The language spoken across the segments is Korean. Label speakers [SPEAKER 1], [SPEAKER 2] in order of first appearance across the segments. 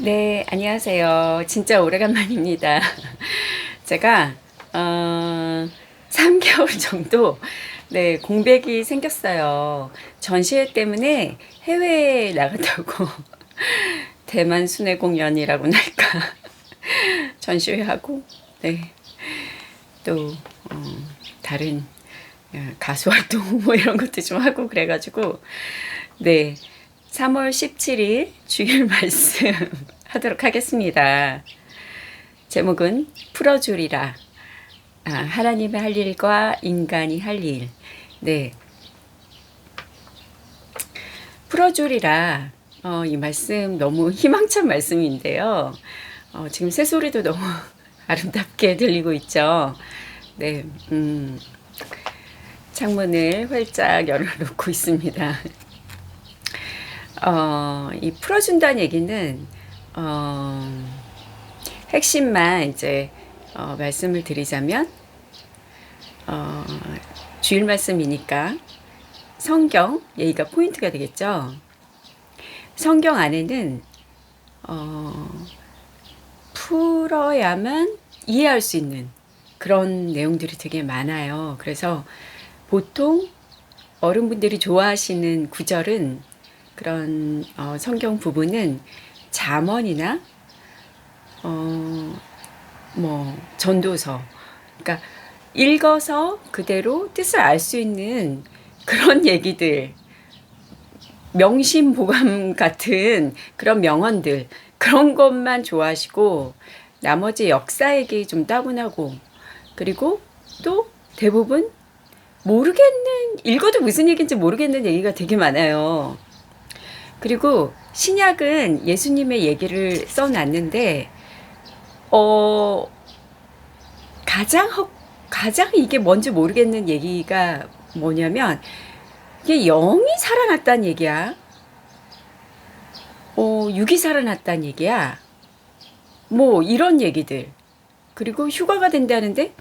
[SPEAKER 1] 네, 안녕하세요. 진짜 오래간만입니다. 제가 3개월 정도 공백이 생겼어요. 전시회 때문에 해외에 나갔다고 대만 순회 공연이라고나 할까 전시회하고 또 다른 가수 활동 뭐 이런 것도 좀 하고 그래가지고 3월 17일 주일 말씀 하도록 하겠습니다. 제목은 풀어주리라. 하나님의 할 일과 인간이 할 일. 풀어주리라. 이 말씀 너무 희망찬 말씀인데요. 지금 새소리도 너무 아름답게 들리고 있죠. 창문을 활짝 열어놓고 있습니다. 이 풀어준다는 얘기는 핵심만 이제 말씀을 드리자면 주일 말씀이니까 성경 얘기가 포인트가 되겠죠. 성경 안에는 풀어야만 이해할 수 있는 그런 내용들이 되게 많아요. 그래서 보통 어른분들이 좋아하시는 구절은 그런 성경 부분은 잠언이나 전도서, 그러니까 읽어서 그대로 뜻을 알 수 있는 그런 얘기들, 명심보감 같은 그런 명언들, 그런 것만 좋아하시고 나머지 역사 얘기 좀 따분하고, 그리고 또 대부분 읽어도 무슨 얘기인지 모르겠는 얘기가 되게 많아요. 그리고 신약은 예수님의 얘기를 써놨는데 가장 이게 뭔지 모르겠는 얘기가 뭐냐면 이게 영이 살아났다는 얘기야. 육이 살아났다는 얘기야. 뭐 이런 얘기들. 그리고 휴가가 된다는데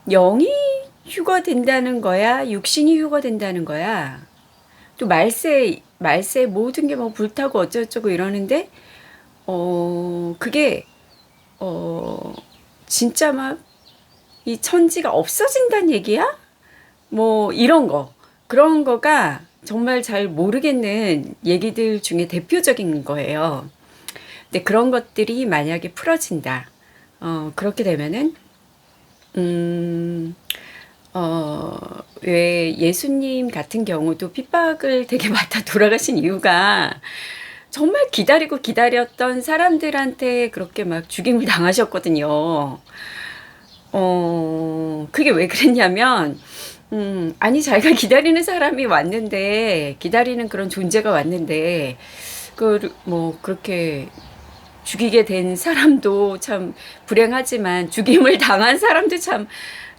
[SPEAKER 1] 영이 휴가 된다는 거야? 육신이 휴가 된다는 거야? 또 말세 모든 게 뭐 불타고 어쩌고저쩌고 이러는데 그게 진짜 막 이 천지가 없어진다는 얘기야? 뭐 이런 거, 그런 거가 정말 잘 모르겠는 얘기들 중에 대표적인 거예요. 근데 그런 것들이 만약에 풀어진다, 그렇게 되면은 왜 예수님 같은 경우도 핍박을 되게 받아 돌아가신 이유가 정말 기다렸던 사람들한테 그렇게 막 죽임을 당하셨거든요. 그게 왜 그랬냐면, 아니, 자기가 기다리는 사람이 왔는데, 기다리는 그런 존재가 왔는데, 그렇게 죽이게 된 사람도 참 불행하지만, 죽임을 당한 사람도 참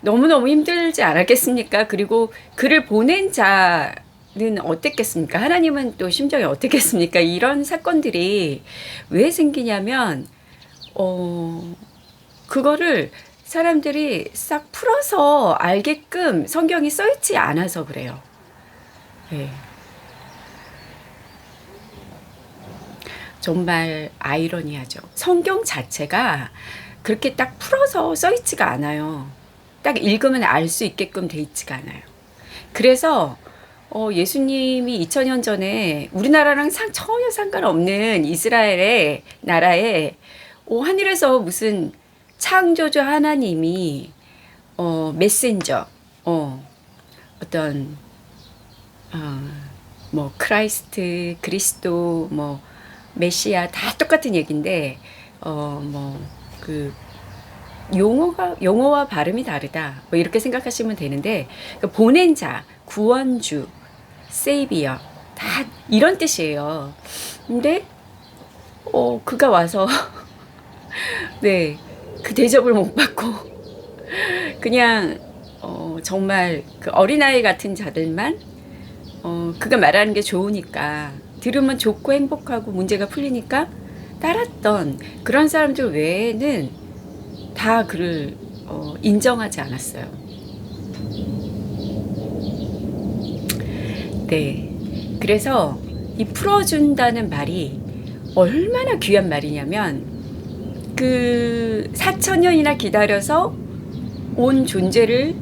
[SPEAKER 1] 너무너무 힘들지 않았겠습니까? 그리고 그를 보낸 자는 어땠겠습니까? 하나님은 또 심정이 어땠겠습니까? 이런 사건들이 왜 생기냐면, 그거를 사람들이 싹 풀어서 알게끔 성경이 써있지 않아서 그래요. 네. 정말 아이러니하죠. 성경 자체가 그렇게 딱 풀어서 써있지가 않아요. 딱 읽으면 알 수 있게끔 돼 있지가 않아요. 그래서 예수님이 2000년 전에 우리나라랑 전혀 상관없는 이스라엘의 나라에 하늘에서 무슨 창조주 하나님이 메신저, 어떤 뭐 크라이스트, 그리스도, 뭐 메시아 다 똑같은 얘기인데 그 용어와 발음이 다르다, 뭐 이렇게 생각하시면 되는데, 보낸 자, 구원주, 세이비어 다 이런 뜻이에요. 근데 그가 와서 그 대접을 못 받고 그냥 정말 그 어린아이 같은 자들만 그가 말하는 게 좋으니까, 들으면 좋고 행복하고 문제가 풀리니까 따랐던 그런 사람들 외에는 다 그를 인정하지 않았어요. 그래서 이 풀어준다는 말이 얼마나 귀한 말이냐면 그 4,000년이나 기다려서 온 존재를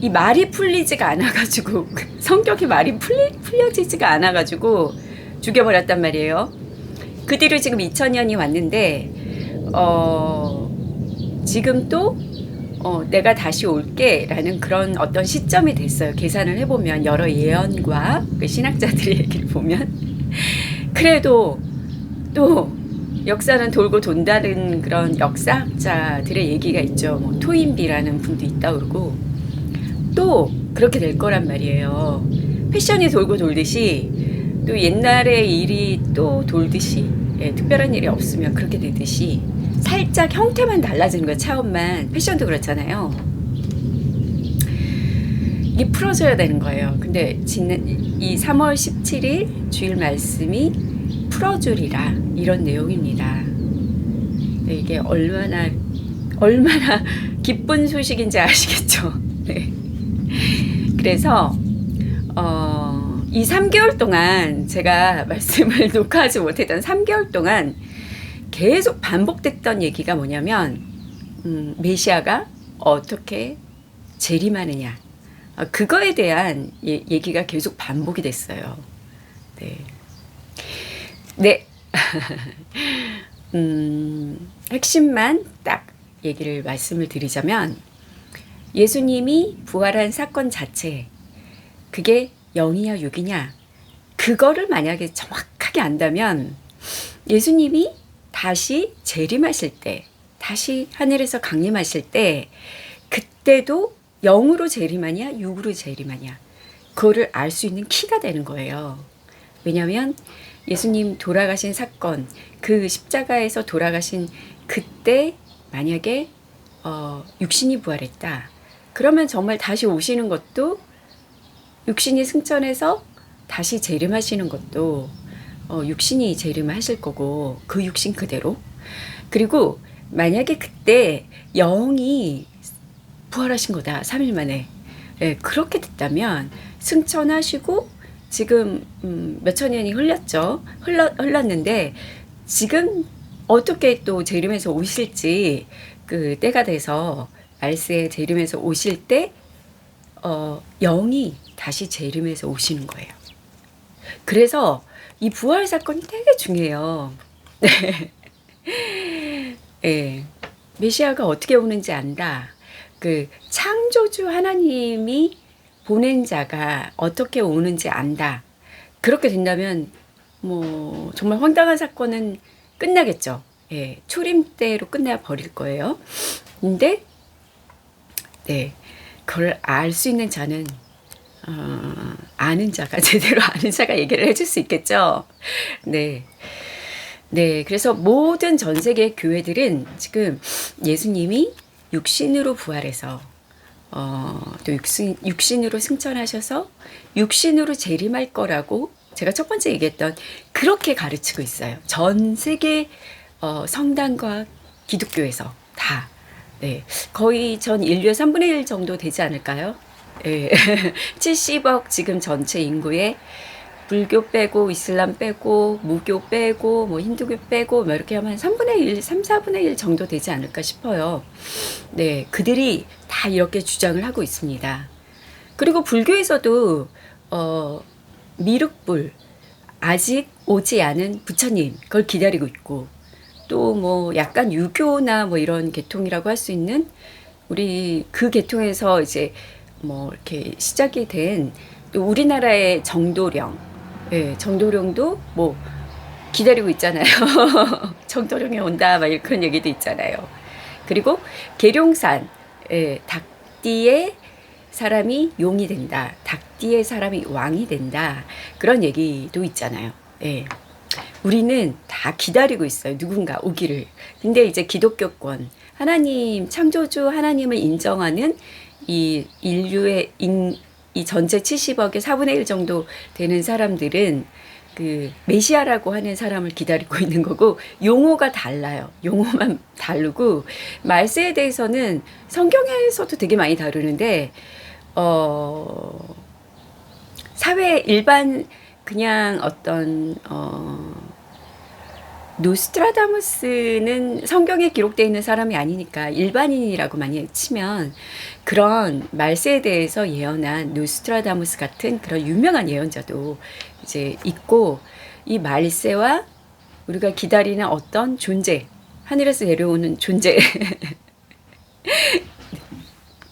[SPEAKER 1] 이 말이 풀리지가 않아가지고 성격이 말이 풀려지지가 않아가지고 죽여버렸단 말이에요. 그 뒤로 지금 2000년이 왔는데 지금 또 내가 다시 올게 라는 그런 어떤 시점이 됐어요. 계산을 해보면 여러 예언과 그 신학자들의 얘기를 보면 그래도 또 역사는 돌고 돈다는 그런 역사학자들의 얘기가 있죠. 뭐 토인비라는 분도 있다 그러고 또 그렇게 될 거란 말이에요. 패션이 돌고 돌듯이 또 옛날의 일이 또 돌듯이 특별한 일이 없으면 그렇게 되듯이 살짝 형태만 달라지는 거예요. 차원만. 패션도 그렇잖아요. 이게 풀어져야 되는 거예요. 근데 이 3월 17일 주일 말씀이 풀어주리라 이런 내용입니다. 네, 이게 얼마나 기쁜 소식인지 아시겠죠? 네. 그래서 이 3개월 동안 제가 말씀을 녹화하지 못했던 3개월 동안 계속 반복됐던 얘기가 뭐냐면 메시아가 어떻게 재림하느냐 그거에 대한 얘기가 계속 반복이 됐어요. 네. 네. 핵심만 딱 말씀을 드리자면 예수님이 부활한 사건 자체 그게 0이냐 6이냐 그거를 만약에 정확하게 안다면 예수님이 다시 재림하실 때 다시 하늘에서 강림하실 때 그때도 0으로 재림하냐 6으로 재림하냐 그거를 알 수 있는 키가 되는 거예요. 왜냐하면 예수님 돌아가신 사건 그 십자가에서 돌아가신 그때 만약에 육신이 부활했다 그러면 정말 다시 오시는 것도 육신이 승천해서 다시 재림하시는 것도 육신이 재림하실 거고 그 육신 그대로 그리고 만약에 그때 영이 부활하신 거다 3일 만에 그렇게 됐다면 승천하시고 지금 몇천 년이 흘렀는데 지금 어떻게 또 재림해서 오실지 그 때가 돼서 말세에 재림해서 오실 때 영이 다시 재림해서 오시는 거예요. 그래서 이 부활 사건이 되게 중요해요. 네. 메시아가 어떻게 오는지 안다. 그 창조주 하나님이 보낸 자가 어떻게 오는지 안다. 그렇게 된다면 뭐 정말 황당한 사건은 끝나겠죠. 예, 초림 때로 끝나 버릴 거예요. 근데 네, 그걸 알 수 있는 자는 아는 자가 제대로 아는 자가 얘기를 해줄 수 있겠죠. 네. 네, 그래서 모든 전 세계 교회들은 지금 예수님이 육신으로 부활해서 또 육신으로 승천하셔서 육신으로 재림할 거라고 제가 첫 번째 얘기했던 그렇게 가르치고 있어요. 전 세계 성당과 기독교에서 다 네, 거의 전 인류의 3분의 1 정도 되지 않을까요? 네. 70억 지금 전체 인구에 불교 빼고 이슬람 빼고 무교 빼고 뭐 힌두교 빼고 뭐 이렇게 하면 3분의 1, 3, 4분의 1 정도 되지 않을까 싶어요. 네, 그들이 다 이렇게 주장을 하고 있습니다. 그리고 불교에서도 미륵불 아직 오지 않은 부처님 그걸 기다리고 있고 또 뭐 약간 유교나 뭐 이런 계통이라고 할 수 있는 우리 그 계통에서 이제 뭐 이렇게 시작이 된 또 우리나라의 정도령 예, 정도령도 뭐 기다리고 있잖아요. 정도령이 온다 막 그런 얘기도 있잖아요. 그리고 계룡산 예, 닭띠의 사람이 용이 된다. 닭띠의 사람이 왕이 된다. 그런 얘기도 있잖아요. 예. 우리는 다 기다리고 있어요. 누군가 오기를. 근데 이제 기독교권, 하나님, 창조주 하나님을 인정하는 이 인류의 이 전체 70억의 4분의 1 정도 되는 사람들은 그 메시아라고 하는 사람을 기다리고 있는 거고 용어가 달라요. 용어만 다르고 말세에 대해서는 성경에서도 되게 많이 다루는데 사회 일반 그냥 어떤 노스트라다무스는 성경에 기록되어 있는 사람이 아니니까 일반인이라고 많이 치면 그런 말세에 대해서 예언한 노스트라다무스 같은 그런 유명한 예언자도 이제 있고, 이 말세와 우리가 기다리는 어떤 존재, 하늘에서 내려오는 존재,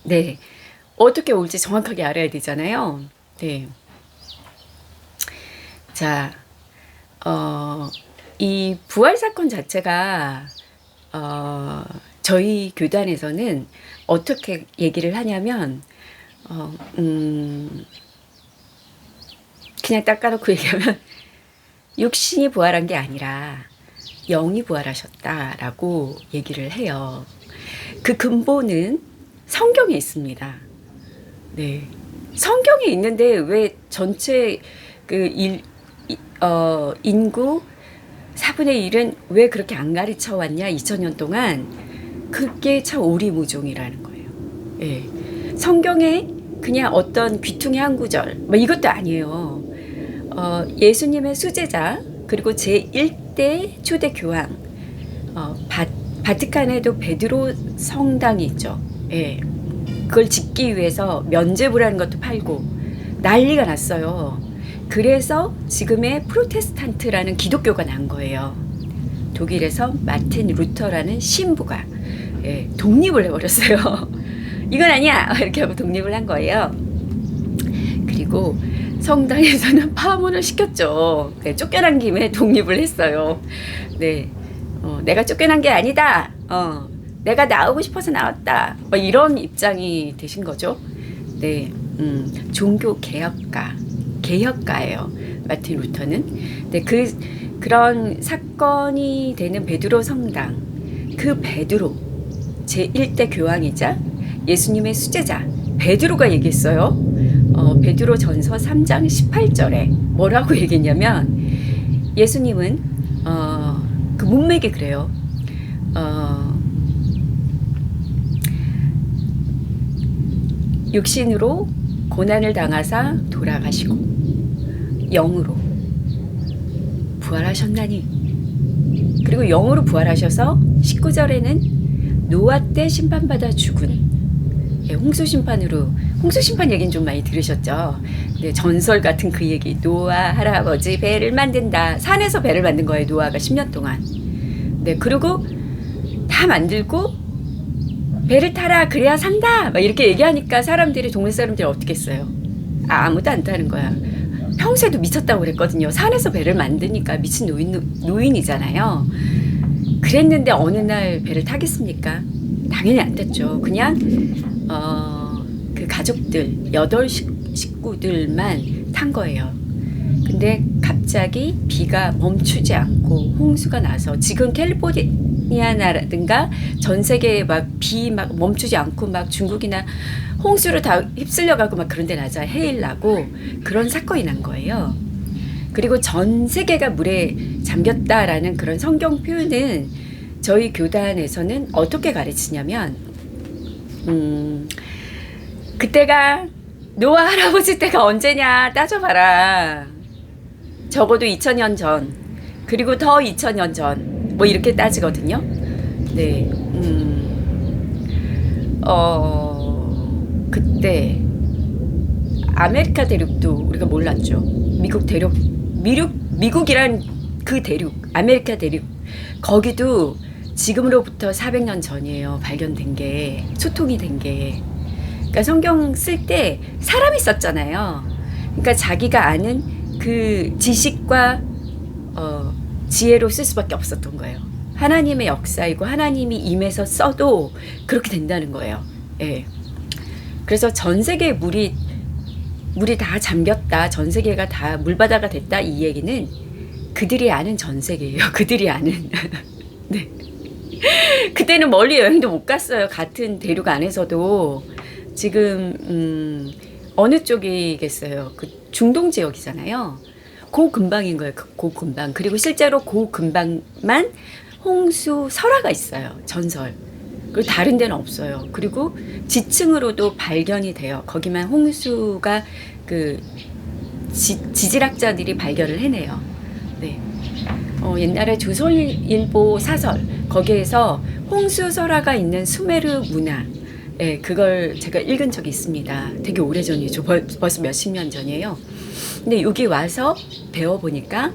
[SPEAKER 1] 네, 어떻게 올지 정확하게 알아야 되잖아요. 네. 자, 이 부활 사건 자체가 저희 교단에서는 어떻게 얘기를 하냐면 그냥 딱 까놓고 얘기하면 육신이 부활한 게 아니라 영이 부활하셨다라고 얘기를 해요. 그 근본은 성경에 있습니다. 네, 성경에 있는데 왜 전체 그 인구 4분의 1은 왜 그렇게 안 가르쳐 왔냐 2000년 동안. 그게 참 오리무중이라는 거예요. 예. 성경에 그냥 어떤 귀퉁이 한 구절 뭐 이것도 아니에요. 예수님의 수제자, 그리고 제1대 초대 교황, 바티칸에도 베드로 성당이 있죠. 예. 그걸 짓기 위해서 면죄부라는 것도 팔고 난리가 났어요. 그래서 지금의 프로테스탄트라는 기독교가 난 거예요. 독일에서 마틴 루터라는 신부가 독립을 해버렸어요. 이건 아니야! 이렇게 하고 독립을 한 거예요. 그리고 성당에서는 파문을 시켰죠. 네, 쫓겨난 김에 독립을 했어요. 네, 내가 쫓겨난 게 아니다. 내가 나오고 싶어서 나왔다. 뭐 이런 입장이 되신 거죠. 네, 종교 개혁가예요. 마틴 루터는. 네, 그런 사건이 되는 베드로 성당, 그 베드로 제1대 교황이자 예수님의 수제자 베드로가 얘기했어요. 베드로 전서 3장 18절에 뭐라고 얘기했냐면, 예수님은 그 문맥이 그래요. 육신으로 고난을 당하사 돌아가시고 영으로 부활하셨나니. 그리고 영으로 부활하셔서 19절에는 노아 때 심판받아 죽은, 홍수 심판 얘기는 좀 많이 들으셨죠. 네, 전설 같은 그 얘기. 노아 할아버지 배를 만든다. 산에서 배를 만든 거예요, 노아가 10년 동안. 네, 그리고 다 만들고 배를 타라 그래야 산다 막 이렇게 얘기하니까 사람들이, 동네 사람들이 어떻게 했어요? 아무도 안 타는 거야. 평소에도 미쳤다고 그랬거든요. 산에서 배를 만드니까 미친 노인이잖아요. 그랬는데 어느 날 배를 타겠습니까? 당연히 안 탔죠. 그냥 그 가족들 8 식구들만 탄 거예요. 근데 갑자기 비가 멈추지 않고 홍수가 나서, 지금 캘리포니아라든가 전 세계에 막 비 막 멈추지 않고 막 중국이나 홍수로 다 휩쓸려가고 막 그런 데 나자 해일 나고 그런 사건이 난 거예요. 그리고 전 세계가 물에 잠겼다라는 그런 성경 표현은 저희 교단에서는 어떻게 가르치냐면, 그때가 노아 할아버지 때가 언제냐 따져봐라. 적어도 2000년 전, 그리고 더 2000년 전 뭐 이렇게 따지거든요. 네, 그때 아메리카 대륙도 우리가 몰랐죠. 미국이란 그 대륙, 아메리카 대륙, 거기도 지금으로부터 400년 전이에요. 발견된 게, 소통이 된 게. 그러니까 성경 쓸 때 사람이 썼잖아요. 그러니까 자기가 아는 그 지식과 지혜로 쓸 수밖에 없었던 거예요. 하나님의 역사이고 하나님이 임해서 써도 그렇게 된다는 거예요. 예. 그래서 전 세계에 물이 다 잠겼다, 전 세계가 다 물바다가 됐다, 이 얘기는 그들이 아는 전 세계예요. 그들이 아는. 네. 그때는 멀리 여행도 못 갔어요. 같은 대륙 안에서도. 지금 어느 쪽이겠어요? 그 중동 지역이잖아요. 그 근방인 거예요. 그 근방. 그리고 실제로 그 근방만 홍수 설화가 있어요. 전설. 그리고 다른 데는 없어요. 그리고 지층으로도 발견이 돼요. 거기만 홍수가 그 지질학자들이 발견을 해내요. 네. 옛날에 조선일보 사설 거기에서 홍수설화가 있는 수메르 문화, 예, 그걸 제가 읽은 적이 있습니다. 되게 오래전이죠. 벌써 몇십 년 전이에요. 근데 여기 와서 배워보니까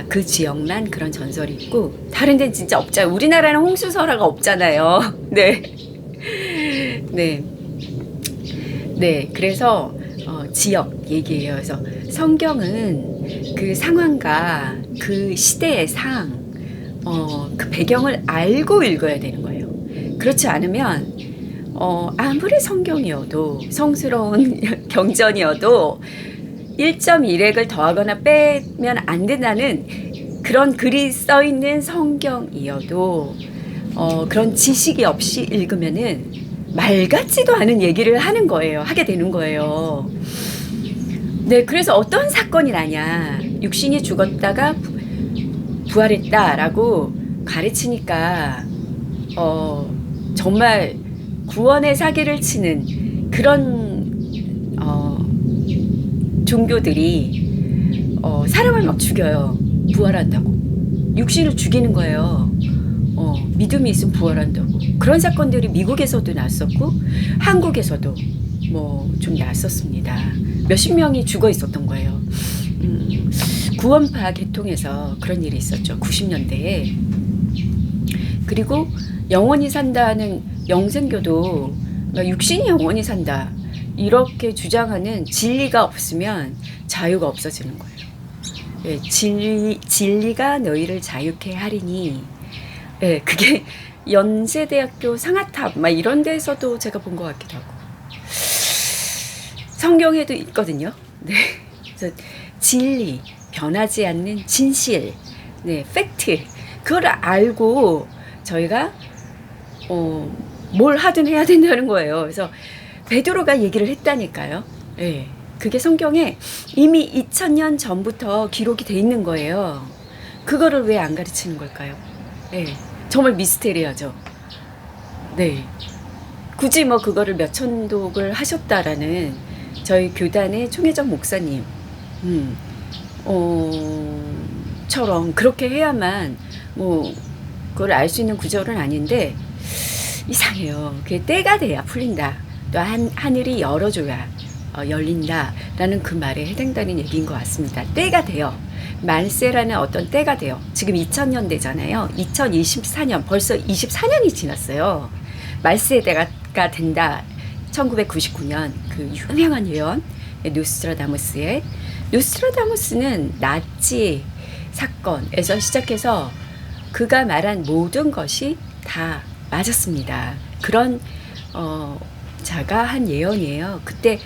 [SPEAKER 1] 그 지역만 그런 전설이 있고 다른 데는 진짜 없잖아요. 우리나라는 홍수설화가 없잖아요. 네. 네. 네. 그래서 지역 얘기예요. 그래서 성경은 그 상황과 그 시대의 그 배경을 알고 읽어야 되는 거예요. 그렇지 않으면 아무리 성경이어도 성스러운 경전이어도 1.1획을 더하거나 빼면 안 된다는 그런 글이 써 있는 성경이어도 그런 지식이 없이 읽으면은 말 같지도 않은 얘기를 하게 되는 거예요. 네, 그래서 어떤 사건이 나냐. 육신이 죽었다가 부활했다라고 가르치니까 정말 구원의 사기를 치는 그런 종교들이 사람을 막 죽여요. 부활한다고. 육신을 죽이는 거예요. 믿음이 있으면 부활한다고. 그런 사건들이 미국에서도 났었고 한국에서도 뭐 좀 났었습니다. 몇십 명이 죽어 있었던 거예요. 구원파 계통에서 그런 일이 있었죠. 90년대에. 그리고 영원히 산다는 영생교도 육신이 영원히 산다 이렇게 주장하는 진리가 없으면 자유가 없어지는 거예요. 예, 진리가 너희를 자유케 하리니. 예, 그게 연세대학교 상아탑 막 이런 데서도 제가 본 것 같기도 하고 성경에도 있거든요. 네, 그래서 진리, 변하지 않는 진실, 네, 팩트, 그걸 알고 저희가 뭘 하든 해야 된다는 거예요. 그래서 베드로가 얘기를 했다니까요. 네, 그게 성경에 이미 2000년 전부터 기록이 돼 있는 거예요. 그거를 왜 안 가르치는 걸까요? 네, 정말 미스테리하죠. 네, 굳이 뭐 그거를 몇 천독을 하셨다라는 저희 교단의 총회장 목사님 처럼 그렇게 해야만 뭐 그걸 알 수 있는 구절은 아닌데 이상해요. 그게 때가 돼야 풀린다. 또 하늘이 열어줘야 열린다라는 그 말에 해당되는 얘기인 것 같습니다. 때가 돼요. 말세라는 어떤 때가 돼요. 지금 2000년대잖아요. 2024년 벌써 24년이 지났어요. 말세대가 된다. 1999년 그 유명한 예언 노스트라다무스는 나치 사건에서 시작해서 그가 말한 모든 것이 다 맞았습니다. 그런 자가 한 예언이에요. 그때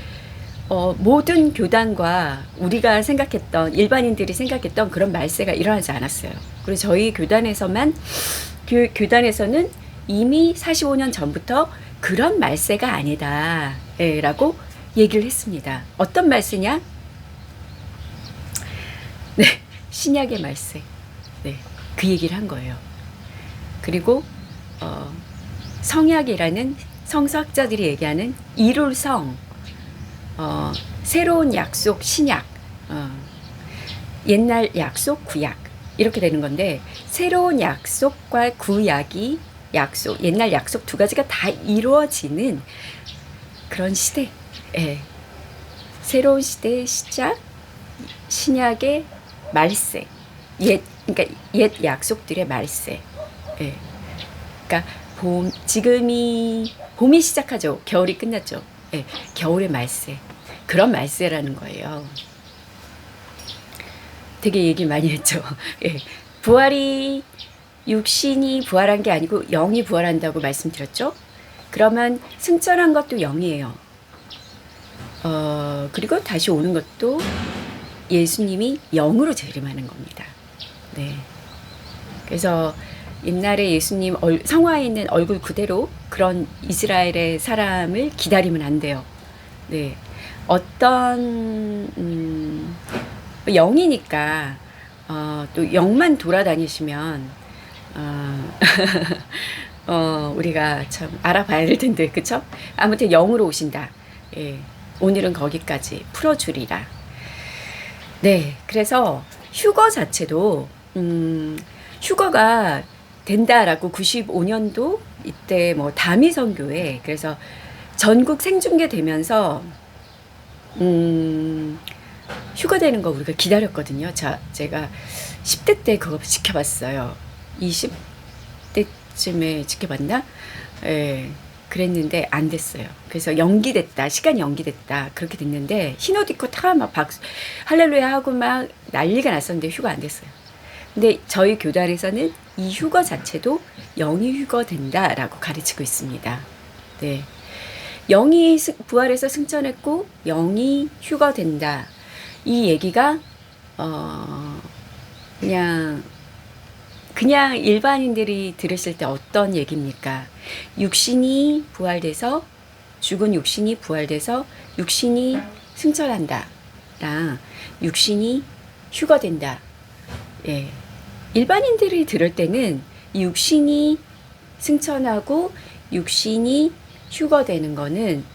[SPEAKER 1] 모든 교단과 우리가 생각했던 일반인들이 생각했던 그런 말세가 일어나지 않았어요. 그리고 저희 교단에서는 이미 45년 전부터 그런 말세가 아니다 라고 얘기를 했습니다. 어떤 말세냐? 네, 신약의 말세. 네, 그 얘기를 한 거예요. 그리고 성약이라는 성서학자들이 얘기하는 이룰성, 새로운 약속 신약, 옛날 약속 구약 이렇게 되는 건데 새로운 약속과 구약이 옛날 약속 두 가지가 다 이루어지는 그런 시대. 예. 새로운 시대의 시작, 신약의 말세, 그러니까 옛 약속들의 말세. 예. 그러니까 지금이 봄이 시작하죠. 겨울이 끝났죠. 예. 겨울의 말세. 그런 말세라는 거예요. 되게 얘기 많이 했죠. 예. 부활이 육신이 부활한 게 아니고 영이 부활한다고 말씀드렸죠. 그러면 승천한 것도 영이에요. 그리고 다시 오는 것도 예수님이 영으로 재림하는 겁니다. 네. 그래서 옛날에 예수님 성화에 있는 얼굴 그대로 그런 이스라엘의 사람을 기다리면 안 돼요. 네. 어떤 영이니까 또 영만 돌아다니시면 우리가 참 알아봐야 될 텐데, 그쵸? 아무튼 영으로 오신다. 예, 오늘은 거기까지 풀어주리라. 네, 그래서 휴거 자체도 휴거가 된다라고 95년도 이때 뭐 다미선교회 그래서 전국 생중계되면서 휴거되는 거 우리가 기다렸거든요. 제가 10대 때 그거 지켜봤어요. 20대쯤에 지켜봤나? 예, 그랬는데 안 됐어요. 그래서 연기됐다. 시간이 연기됐다. 그렇게 됐는데 흰 옷 입고 다 막 할렐루야 하고 막 난리가 났었는데 휴거 안 됐어요. 근데 저희 교단에서는 이 휴거 자체도 영이 휴거된다라고 가르치고 있습니다. 네. 영이 부활해서 승천했고 영이 휴거된다. 이 얘기가 그냥 일반인들이 들으실 때 어떤 얘기입니까? 육신이 부활돼서 죽은 육신이 부활돼서 육신이 승천한다. 랑 육신이 휴거된다. 예. 일반인들이 들을 때는 이 육신이 승천하고 육신이 휴거되는 거는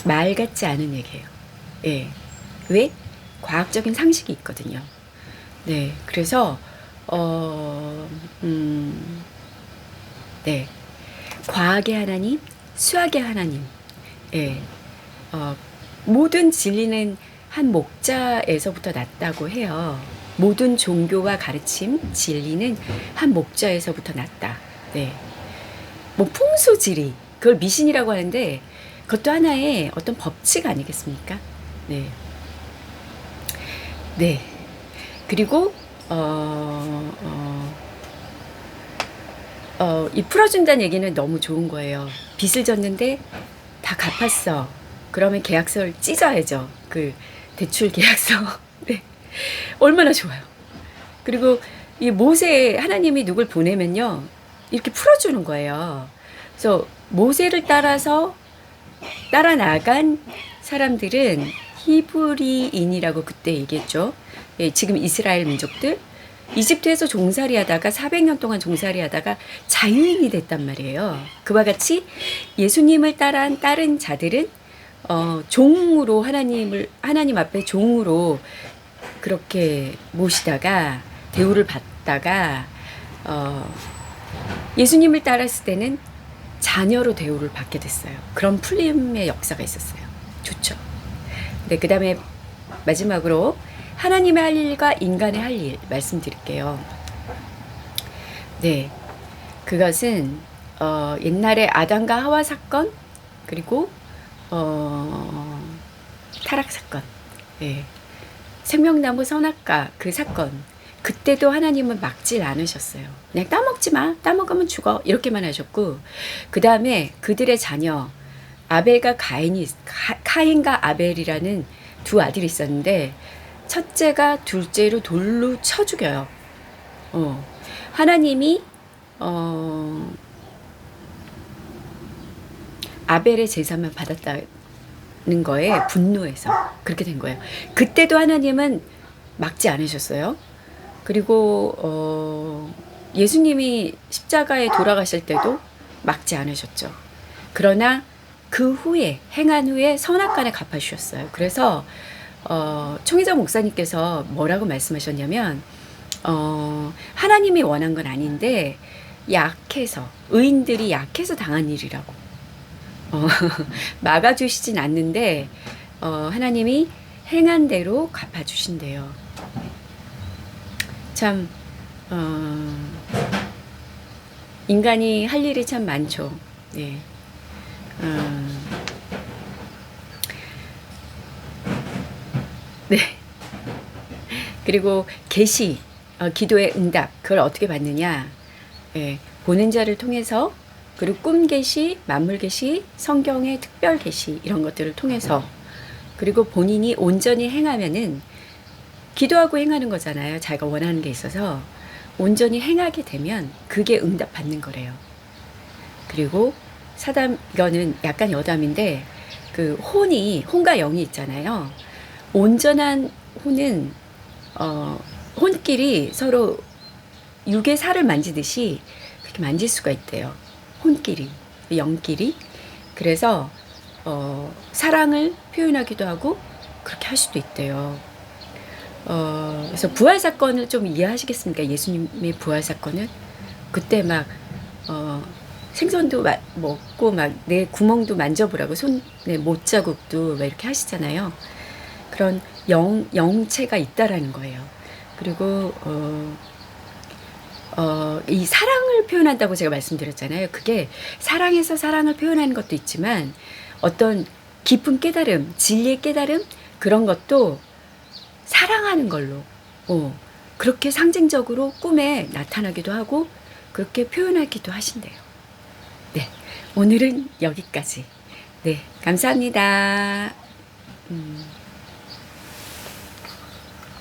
[SPEAKER 1] 말 같지 않은 얘기예요. 예. 왜? 과학적인 상식이 있거든요. 네. 그래서 네. 과학의 하나님, 수학의 하나님. 예. 모든 진리는 한 목자에서부터 났다고 해요. 모든 종교와 가르침, 진리는 한 목자에서부터 났다. 네. 뭐 풍수지리, 그걸 미신이라고 하는데 그것도 하나의 어떤 법칙 아니겠습니까? 네. 네. 그리고 이 풀어준다는 얘기는 너무 좋은 거예요. 빚을 졌는데 다 갚았어. 그러면 계약서를 찢어야죠. 그 대출 계약서. 네. 얼마나 좋아요. 그리고 이 모세 하나님이 누굴 보내면요. 이렇게 풀어주는 거예요. 그래서 모세를 따라 나간 사람들은 히브리인이라고 그때 얘기했죠. 예, 지금 이스라엘 민족들 이집트에서 종살이 하다가 400년 동안 종살이 하다가 자유인이 됐단 말이에요. 그와 같이 예수님을 따른 자들은 종으로 하나님 앞에 종으로 그렇게 모시다가 대우를 받다가 예수님을 따랐을 때는 자녀로 대우를 받게 됐어요. 그런 풀림의 역사가 있었어요. 좋죠. 네, 그 다음에 마지막으로 하나님의 할 일과 인간의 할 일 말씀드릴게요. 네, 그것은 옛날에 아담과 하와 사건 그리고 타락 사건, 네. 생명나무 선악과 그 사건 그때도 하나님은 막질 않으셨어요. 그냥 따먹지 마. 따먹으면 죽어. 이렇게만 하셨고 그 다음에 그들의 자녀 아벨과 카인과 아벨이라는 두 아들이 있었는데 첫째가 둘째로 돌로 쳐 죽여요. 하나님이 아벨의 제사만 받았다는 거에 분노해서 그렇게 된 거예요. 그때도 하나님은 막지 않으셨어요. 그리고 예수님이 십자가에 돌아가실 때도 막지 않으셨죠. 그러나 그 후에 행한 후에 선악간에 갚아주셨어요. 그래서 총회장 목사님께서 뭐라고 말씀하셨냐면 하나님이 원한 건 아닌데 약해서 의인들이 약해서 당한 일이라고 막아주시진 않는데 하나님이 행한 대로 갚아주신대요. 참 인간이 할 일이 참 많죠. 네. 네. 그리고 계시, 기도의 응답, 그걸 어떻게 받느냐? 예, 보는 자를 통해서 그리고 꿈 계시, 만물 계시, 성경의 특별 계시 이런 것들을 통해서 그리고 본인이 온전히 행하면은 기도하고 행하는 거잖아요. 자기가 원하는 게 있어서 온전히 행하게 되면 그게 응답 받는 거래요. 그리고 이거는 약간 여담인데 그 혼과 영이 있잖아요. 온전한 혼은 혼끼리 서로 육의 살을 만지듯이 그렇게 만질 수가 있대요. 혼끼리, 영끼리. 그래서 사랑을 표현하기도 하고 그렇게 할 수도 있대요. 그래서 부활 사건을 좀 이해하시겠습니까? 예수님의 부활 사건을 그때 막 생선도 먹고 막 내 구멍도 만져보라고 손에 못 자국도 막 이렇게 하시잖아요. 그런 영체가 있다라는 거예요. 그리고 이 사랑을 표현한다고 제가 말씀드렸잖아요. 그게 사랑에서 사랑을 표현하는 것도 있지만 어떤 깊은 깨달음, 진리의 깨달음 그런 것도 사랑하는 걸로 그렇게 상징적으로 꿈에 나타나기도 하고 그렇게 표현하기도 하신대요. 네, 오늘은 여기까지. 네, 감사합니다.